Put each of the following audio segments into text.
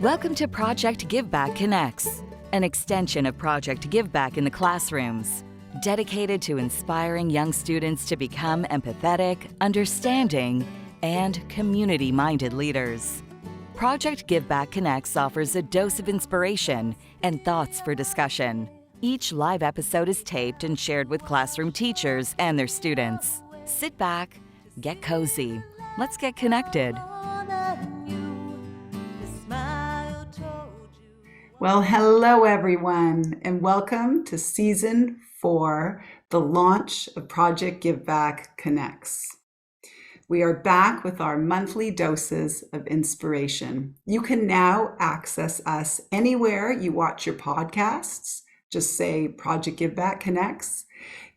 Welcome to Project Give Back Connects, an extension of Project Give Back in the classrooms, dedicated to inspiring young students to become empathetic, understanding, and community-minded leaders. Project Give Back Connects offers a dose of inspiration and thoughts for discussion. Each live episode is taped and shared with classroom teachers and their students. Sit back, get cozy. Let's get connected. Well, hello everyone, and welcome to Season 4, the launch of Project Give Back Connects. We are back with our monthly doses of inspiration. You can now access us anywhere you watch your podcasts. Just say Project Give Back Connects.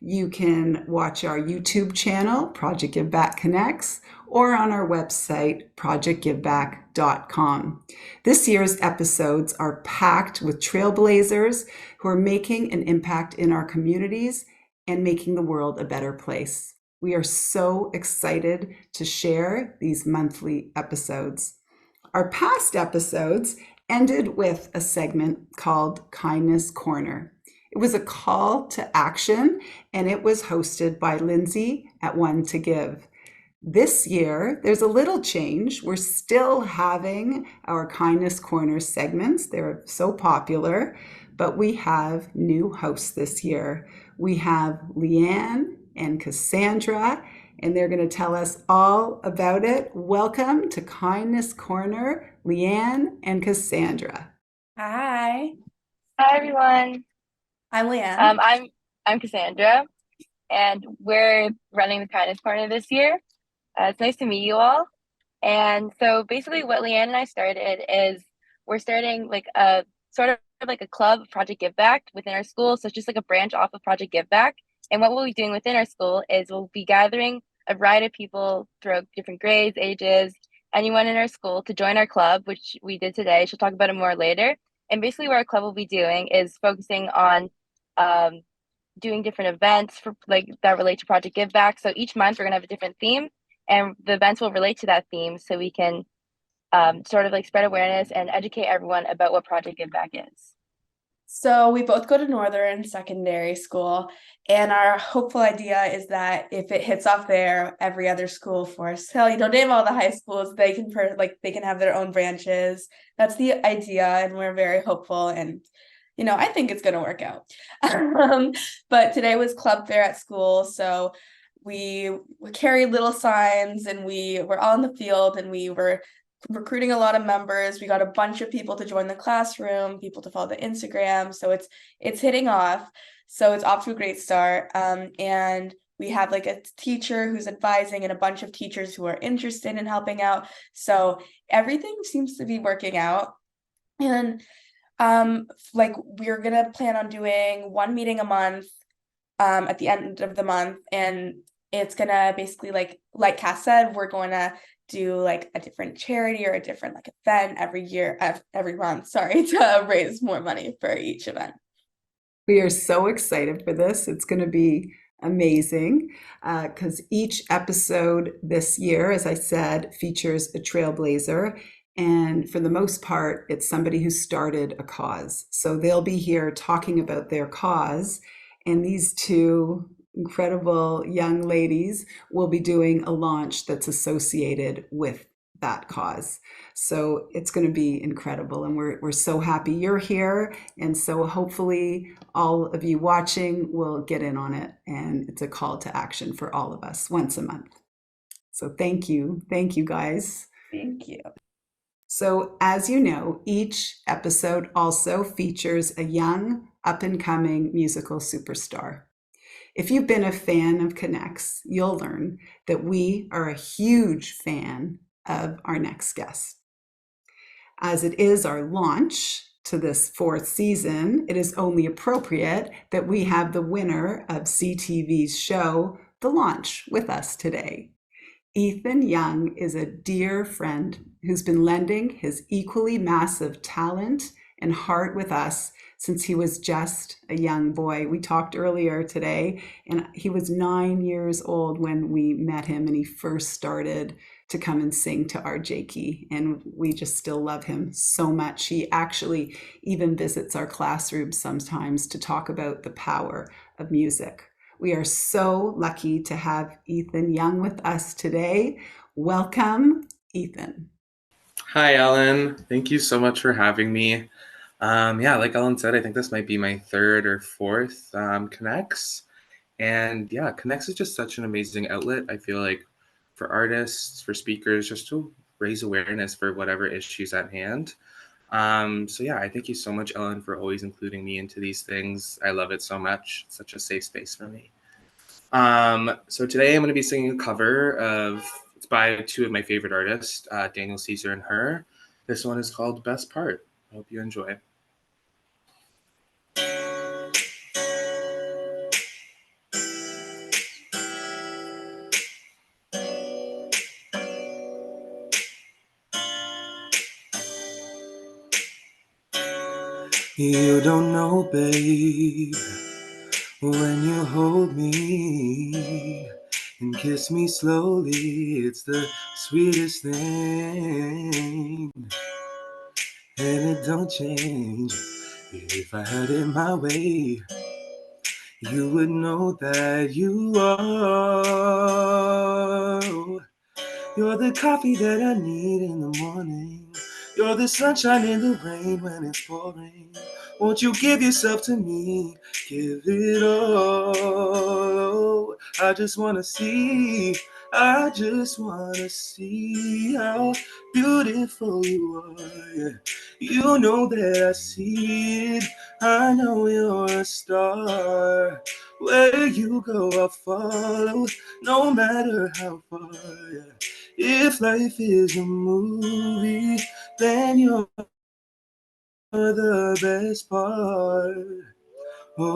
You can watch our YouTube channel, Project Give Back Connects, or on our website, projectgiveback.com. This year's episodes are packed with trailblazers who are making an impact in our communities and making the world a better place. We are so excited to share these monthly episodes. Our past episodes ended with a segment called Kindness Corner. It was a call to action, and it was hosted by Lindsay at One to Give. This year, there's a little change. We're still having our Kindness Corner segments. They're so popular, but we have new hosts this year. We have Lianne and Cassandra, and they're going to tell us all about it. Welcome to Kindness Corner, Lianne and Cassandra. Hi. Hi everyone. I'm Lianne. I'm Cassandra, and we're running the Kindness Corner this year. It's nice to meet you all. And so basically what Lianne and I started is we're starting like a sort of like a club, Project Give Back, within our school. So it's just like a branch off of Project Give Back. And what we'll be doing within our school is we'll be gathering a variety of people throughout different grades, ages, anyone in our school to join our club, which we did today. She'll talk about it more later. And basically what our club will be doing is focusing on doing different events for like that relate to Project Give Back. So each month we're gonna have a different theme, and the events will relate to that theme, so we can sort of like spread awareness and educate everyone about what Project Give Back is. So we both go to Northern Secondary School, and our hopeful idea is that if it hits off there, every other school for Hill, name all the high schools, they can have their own branches. That's the idea, and we're very hopeful, and I think it's going to work out. But today was club fair at school, so we carried little signs, and we were all in the field, and we were recruiting a lot of members. We got a bunch of people to join the classroom, people to follow the Instagram. So it's hitting off. So it's off to a great start. And we have like a teacher who's advising and a bunch of teachers who are interested in helping out. So everything seems to be working out. And we're gonna plan on doing one meeting a month at the end of the month, and it's gonna basically like Cass said, we're going to do like a different charity or a different like event every month, to raise more money for each event. We are so excited for this. It's going to be amazing because each episode this year, as I said, features a trailblazer. And for the most part, it's somebody who started a cause. So they'll be here talking about their cause. And these two incredible young ladies will be doing a launch that's associated with that cause. So it's going to be incredible. And we're so happy you're here. And so hopefully all of you watching will get in on it. And it's a call to action for all of us once a month. So thank you. Thank you, guys. Thank you. So as you know, each episode also features a young, up-and-coming musical superstar. If you've been a fan of Connects, you'll learn that we are a huge fan of our next guest. As it is our launch to this 4th season, it is only appropriate that we have the winner of CTV's show, The Launch, with us today. Ethan Young is a dear friend who's been lending his equally massive talent and heart with us since he was just a young boy. We talked earlier today, and he was 9 years old when we met him, and he first started to come and sing to our Jakey, and we just still love him so much. He actually even visits our classrooms sometimes to talk about the power of music. We are so lucky to have Ethan Young with us today. Welcome, Ethan. Hi, Ellen. Thank you so much for having me. Yeah, like Ellen said, I think this might be my third or fourth Connects. And yeah, Connects is just such an amazing outlet, I feel like, for artists, for speakers, just to raise awareness for whatever issues at hand. So yeah, I thank you so much, Ellen, for always including me into these things. I love it so much. It's such a safe space for me. So today I'm going to be singing a cover of, it's by two of my favorite artists, Daniel Caesar and Her. This one is called Best Part. I hope you enjoy. You don't know, babe, when you hold me and kiss me slowly, it's the sweetest thing, and it don't change. If I had it my way, you would know that you are. You're the coffee that I need in the morning. You're the sunshine in the rain when it's pouring. Won't you give yourself to me? Give it all. I just wanna see how beautiful you are. You know that I see it. I know you're a star. Where you go, I'll follow, no matter how far. If life is a movie, then you're the best part. Oh,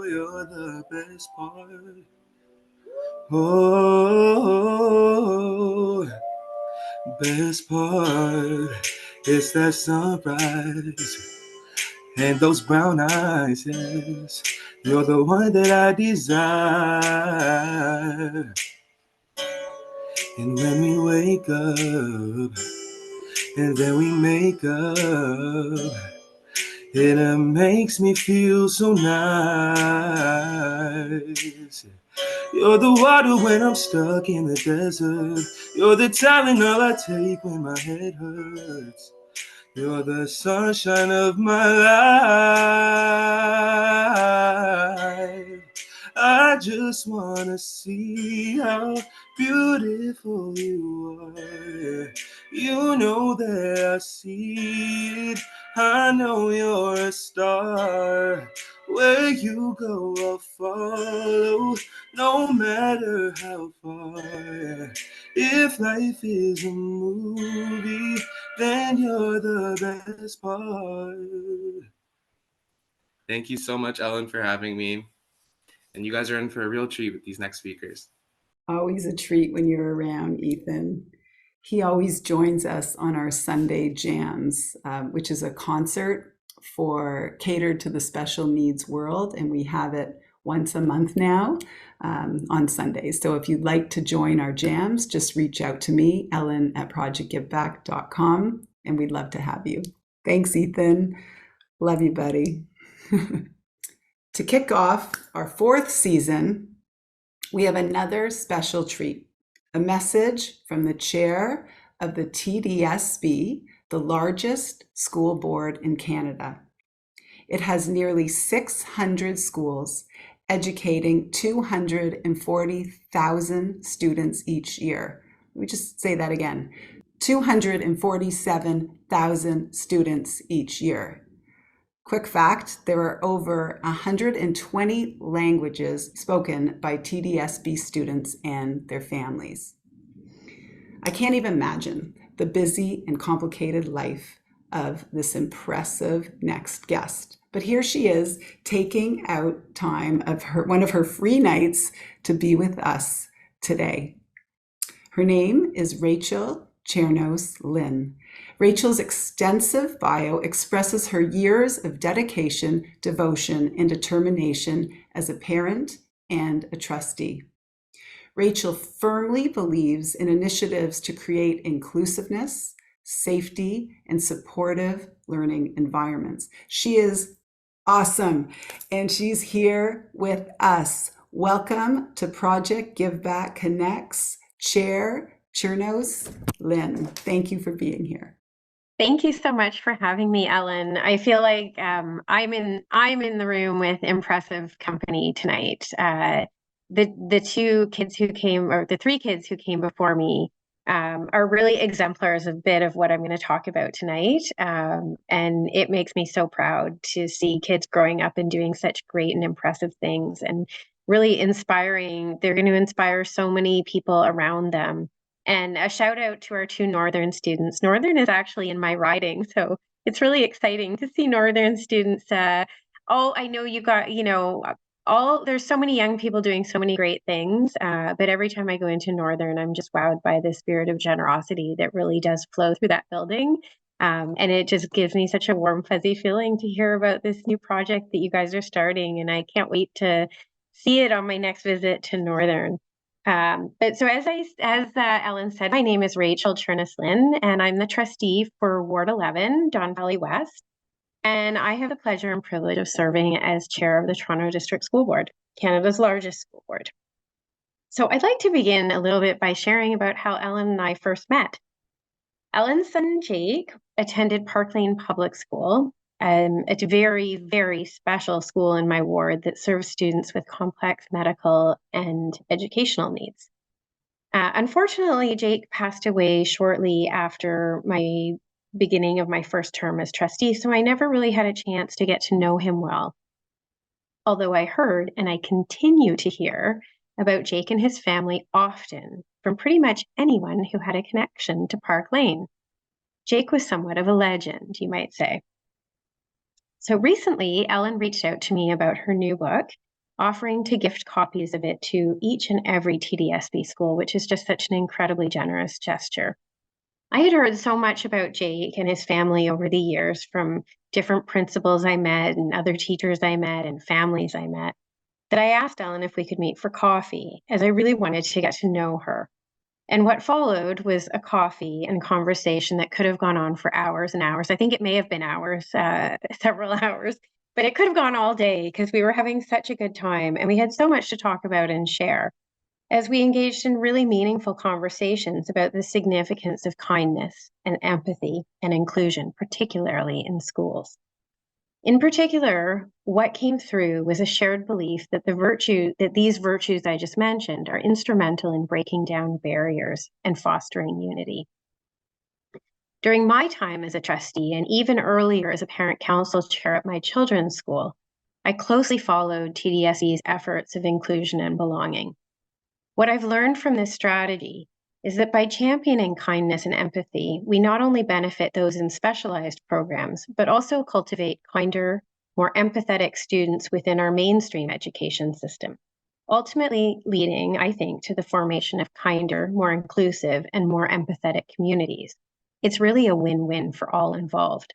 you're the best part. Oh, best part. It's that sunrise and those brown eyes, yes. You're the one that I desire. And when we wake up and then we make up, it makes me feel so nice. You're the water when I'm stuck in the desert. You're the Tylenol I take when my head hurts. You're the sunshine of my life. I just wanna see how beautiful you are. You know that I see it. I know you're a star. Where you go, I'll follow, no matter how far. If life is a movie, then you're the best part. Thank you so much, Ellen, for having me. And you guys are in for a real treat with these next speakers. Always a treat when you're around, Ethan. He always joins us on our Sunday jams, which is a concert for catered to the special needs world, and we have it once a month now on Sundays. So if you'd like to join our jams, just reach out to me, Ellen at projectgiveback.com, and we'd love to have you. Thanks, Ethan. Love you, buddy. To kick off our fourth season, we have another special treat, a message from the chair of the TDSB, the largest school board in Canada. It has nearly 600 schools, educating 240,000 students each year. Let me just say that again, 247,000 students each year. Quick fact, there are over 120 languages spoken by TDSB students and their families. I can't even imagine the busy and complicated life of this impressive next guest. But here she is, taking out time of one of her free nights to be with us today. Her name is Rachel Chernos Lin. Rachel's extensive bio expresses her years of dedication, devotion, and determination as a parent and a trustee. Rachel firmly believes in initiatives to create inclusiveness, safety, and supportive learning environments. She is awesome, and she's here with us. Welcome to Project Give Back Connects Chair Chernos Lin. Thank you for being here. Thank you so much for having me, Ellen. I feel like I'm in the room with impressive company tonight. The two kids who came, or the three kids who came before me, are really exemplars of a bit of what I'm going to talk about tonight. And it makes me so proud to see kids growing up and doing such great and impressive things, and really inspiring. They're going to inspire so many people around them. And a shout out to our two Northern students. Northern is actually in my riding, so it's really exciting to see Northern students. I know you got, there's so many young people doing so many great things, but every time I go into Northern, I'm just wowed by the spirit of generosity that really does flow through that building. And it just gives me such a warm, fuzzy feeling to hear about this new project that you guys are starting, and I can't wait to see it on my next visit to Northern. But so as Ellen said, my name is Rachel Chernos Lin, and I'm the trustee for Ward 11, Don Valley West. And I have the pleasure and privilege of serving as chair of the Toronto District School Board, Canada's largest school board. So I'd like to begin a little bit by sharing about how Ellen and I first met. Ellen's son Jake attended Park Lane Public School. It's a very, very special school in my ward that serves students with complex medical and educational needs. Unfortunately, Jake passed away shortly after my beginning of my first term as trustee, so I never really had a chance to get to know him well. Although I heard, and I continue to hear, about Jake and his family often from pretty much anyone who had a connection to Park Lane. Jake was somewhat of a legend, you might say. So recently, Ellen reached out to me about her new book, offering to gift copies of it to each and every TDSB school, which is just such an incredibly generous gesture. I had heard so much about Jake and his family over the years from different principals I met and other teachers I met and families I met, that I asked Ellen if we could meet for coffee, as I really wanted to get to know her. And what followed was a coffee and conversation that could have gone on for hours and hours. I think it may have been hours, several hours, but it could have gone all day because we were having such a good time and we had so much to talk about and share as we engaged in really meaningful conversations about the significance of kindness and empathy and inclusion, particularly in schools. In particular, what came through was a shared belief that these virtues I just mentioned are instrumental in breaking down barriers and fostering unity. During my time as a trustee, and even earlier as a parent council chair at my children's school, I closely followed TDSE's efforts of inclusion and belonging. What I've learned from this strategy is that by championing kindness and empathy, we not only benefit those in specialized programs, but also cultivate kinder, more empathetic students within our mainstream education system, ultimately leading, I think, to the formation of kinder, more inclusive, and more empathetic communities. It's really a win-win for all involved.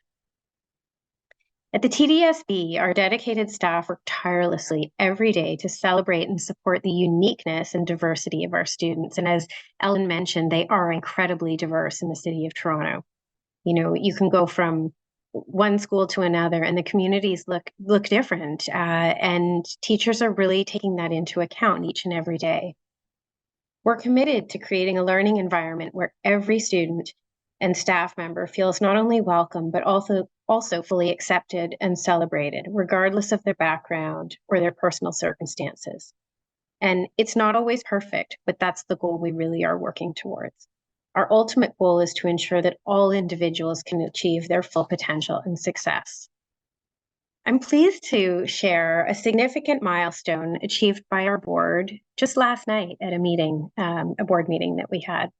At the TDSB, our dedicated staff work tirelessly every day to celebrate and support the uniqueness and diversity of our students. And as Ellen mentioned, they are incredibly diverse in the city of Toronto. You know, you can go from one school to another and the communities look different. And teachers are really taking that into account each and every day. We're committed to creating a learning environment where every student and staff member feels not only welcome, but also fully accepted and celebrated, regardless of their background or their personal circumstances. And it's not always perfect, but that's the goal we really are working towards. Our ultimate goal is to ensure that all individuals can achieve their full potential and success. I'm pleased to share a significant milestone achieved by our board just last night at a board meeting that we had.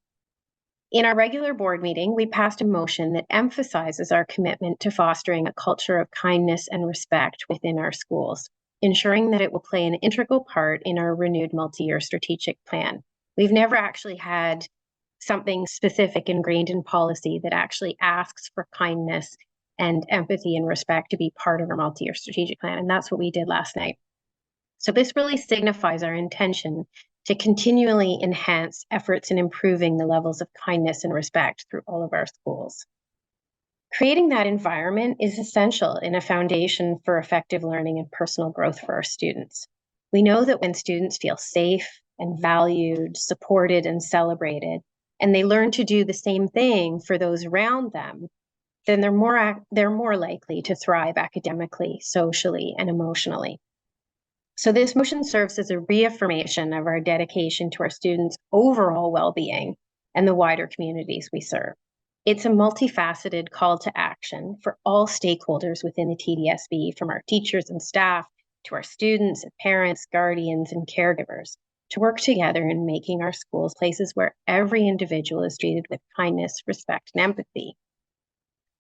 In our regular board meeting, we passed a motion that emphasizes our commitment to fostering a culture of kindness and respect within our schools, ensuring that it will play an integral part in our renewed multi-year strategic plan. We've never actually had something specific ingrained in policy that actually asks for kindness and empathy and respect to be part of our multi-year strategic plan, and that's what we did last night. So this really signifies our intention to continually enhance efforts in improving the levels of kindness and respect through all of our schools. Creating that environment is essential in a foundation for effective learning and personal growth for our students. We know that when students feel safe and valued, supported, and celebrated, and they learn to do the same thing for those around them, then they're more likely to thrive academically, socially, and emotionally. So this motion serves as a reaffirmation of our dedication to our students' overall well-being and the wider communities we serve. It's a multifaceted call to action for all stakeholders within the TDSB, from our teachers and staff to our students, parents, guardians, and caregivers, to work together in making our schools places where every individual is treated with kindness, respect, and empathy.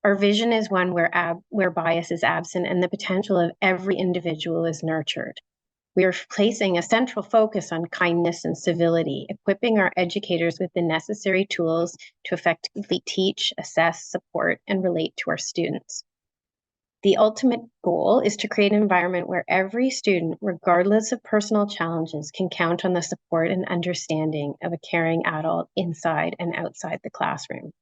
Our vision is one where bias is absent and the potential of every individual is nurtured. We are placing a central focus on kindness and civility, equipping our educators with the necessary tools to effectively teach, assess, support, and relate to our students. The ultimate goal is to create an environment where every student, regardless of personal challenges, can count on the support and understanding of a caring adult inside and outside the classroom.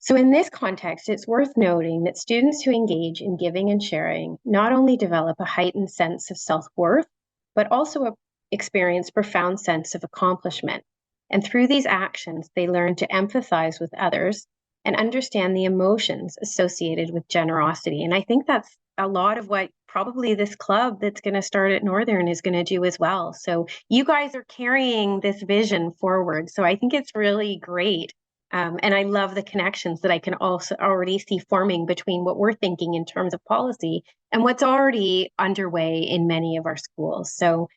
So in this context, it's worth noting that students who engage in giving and sharing not only develop a heightened sense of self-worth, but also experience a profound sense of accomplishment. And through these actions, they learn to empathize with others and understand the emotions associated with generosity. And I think that's a lot of what probably this club that's going to start at Northern is going to do as well. So you guys are carrying this vision forward. So I think it's really great. And I love the connections that I can also already see forming between what we're thinking in terms of policy and what's already underway in many of our schools. So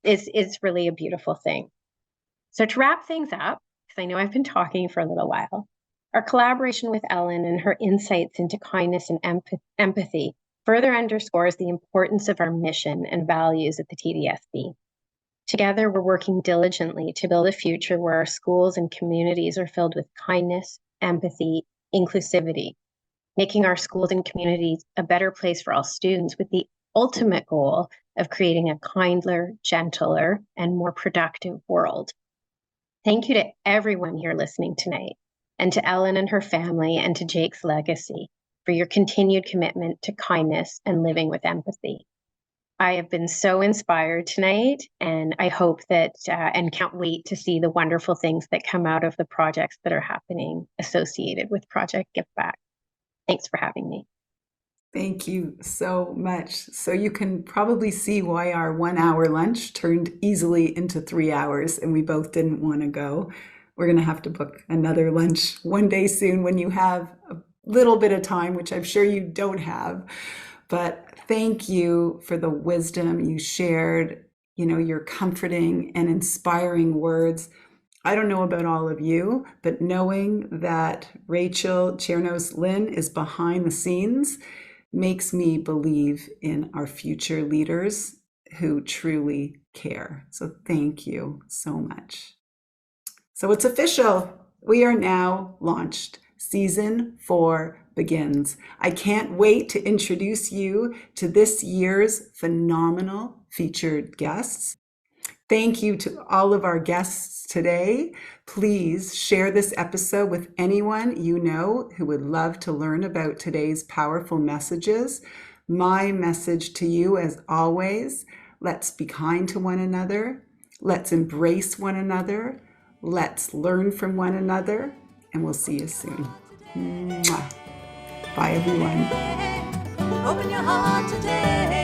it's really a beautiful thing. So to wrap things up, because I know I've been talking for a little while, our collaboration with Ellen and her insights into kindness and empathy further underscores the importance of our mission and values at the TDSB. Together, we're working diligently to build a future where our schools and communities are filled with kindness, empathy, inclusivity, making our schools and communities a better place for all students with the ultimate goal of creating a kinder, gentler, and more productive world. Thank you to everyone here listening tonight, and to Ellen and her family, and to Jake's legacy for your continued commitment to kindness and living with empathy. I have been so inspired tonight, and I hope that and can't wait to see the wonderful things that come out of the projects that are happening associated with Project Give Back. Thanks for having me. Thank you so much. So you can probably see why our 1 hour lunch turned easily into 3 hours, and we both didn't want to go. We're going to have to book another lunch one day soon when you have a little bit of time, which I'm sure you don't have. But thank you for the wisdom you shared, your comforting and inspiring words. I don't know about all of you, but knowing that Rachel Chernos Lin is behind the scenes makes me believe in our future leaders who truly care. So thank you so much. So it's official. We are now launched. Season 4 begins. I can't wait to introduce you to this year's phenomenal featured guests. Thank you to all of our guests today. Please share this episode with anyone you know who would love to learn about today's powerful messages. My message to you, as always, let's be kind to one another. Let's embrace one another. Let's learn from one another. And we'll see you soon. Mwah. Bye, everyone. Open your heart today.